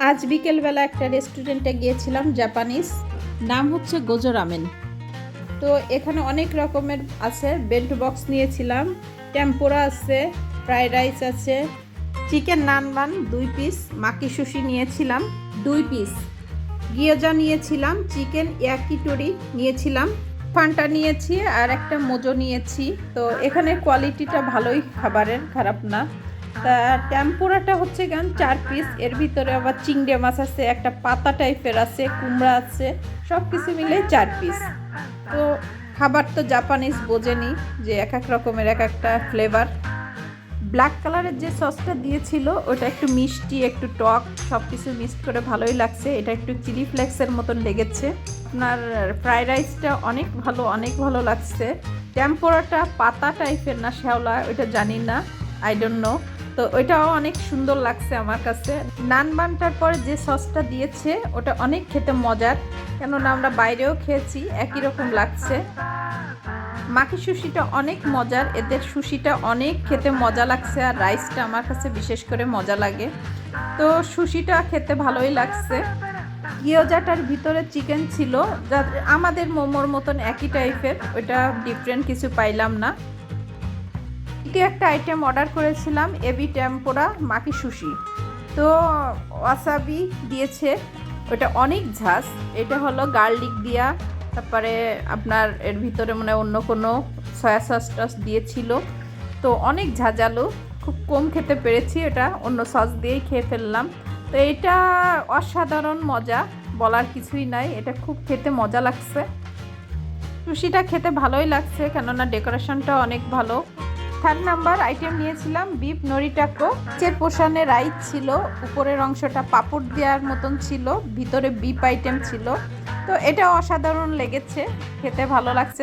আজ বিকেলবেলা একটা রেস্টুরেন্টে গিয়েছিলাম, জাপানিজ, নাম হচ্ছে গোজো রামেন। তো এখানে অনেক রকমের আছে। বেন্টো বক্স নিয়েছিলাম, টেম্পোরা আছে, ফ্রাইড রাইস আছে, চিকেন নানবান 2 পিস, মাকি সুশি নিয়েছিলাম 2 পিস, গিয়োজা নিয়েছিলাম, চিকেন ইয়াকিটোরি নিয়েছিলাম, ফান্টা নিয়েছি আর একটা মোজো নিয়েছি। তো এখানে কোয়ালিটিটা ভালোই, খাবারের খারাপ না। তা টেম্পুরাটা হচ্ছে কেন 4 পিস, এর ভিতরে আবার চিংড়ি মাছ আছে, একটা পাতা টাইপের আছে, কুমড়া আছে, সব কিছু মিলে 4 পিস। তো খাবার তো জাপানিজ বোঝেনি যে এক এক রকমের এক একটা ফ্লেভার। ব্ল্যাক কালারের যে সসটা দিয়েছিল ওটা একটু মিষ্টি, একটু টক, সব কিছু মিক্সড করে ভালোই লাগছে। এটা একটু চিলি ফ্লেক্সের মতন লেগেছে। আপনার ফ্রাইড রাইসটা অনেক ভালো লাগছে। টেম্পোরাটা পাতা টাইপের না শ্যাওলা, ওইটা জানি না, আই ডোন্ট নো। তো ওইটাও অনেক সুন্দর লাগছে আমার কাছে। নান বানটার পরে যে সসটা দিয়েছে ওটা অনেক খেতে মজার, কেননা আমরা বাইরেও খেয়েছি, একই রকম লাগছে। মাকি সুশিটা অনেক মজার, এদের সুশিটা অনেক খেতে মজা লাগছে, আর রাইসটা আমার কাছে বিশেষ করে মজা লাগে। তো সুশিটা খেতে ভালোই লাগছে। গিয়োজাটার ভিতরে চিকেন ছিল, যা আমাদের মোমোর মতন একই টাইপের, ওইটা ডিফারেন্ট কিছু পাইলাম না। দ্বিতীয় একটা আইটেম অর্ডার করেছিলাম, এবি টেম্পোরা মাকি সুশি। তো ওয়াসাবি দিয়েছে, ওটা অনেক ঝাঁজ। এটা হলো গার্লিক দিয়া, তারপরে আপনার এর ভিতরে মানে অন্য কোনো সয়া সস টস দিয়েছিল। তো অনেক ঝাঁঝালো, খুব কম খেতে পেরেছি, এটা অন্য সস দিয়েই খেয়ে ফেললাম। তো এটা অসাধারণ মজা, বলার কিছুই নাই, এটা খুব খেতে মজা লাগছে। সুশিটা খেতে ভালোই লাগছে, কেননা ডেকোরেশনটা অনেক ভালো। 3 নাম্বার আইটেম নিয়েছিলাম বিফ নরিটাকো। নিচের পোর্শনে রাইস ছিল, উপরের অংশটা পাপড় দেওয়ার মতন ছিল, ভিতরে বিফ আইটেম ছিল। তো এটা অসাধারণ লেগেছে, খেতে ভালো লাগছে।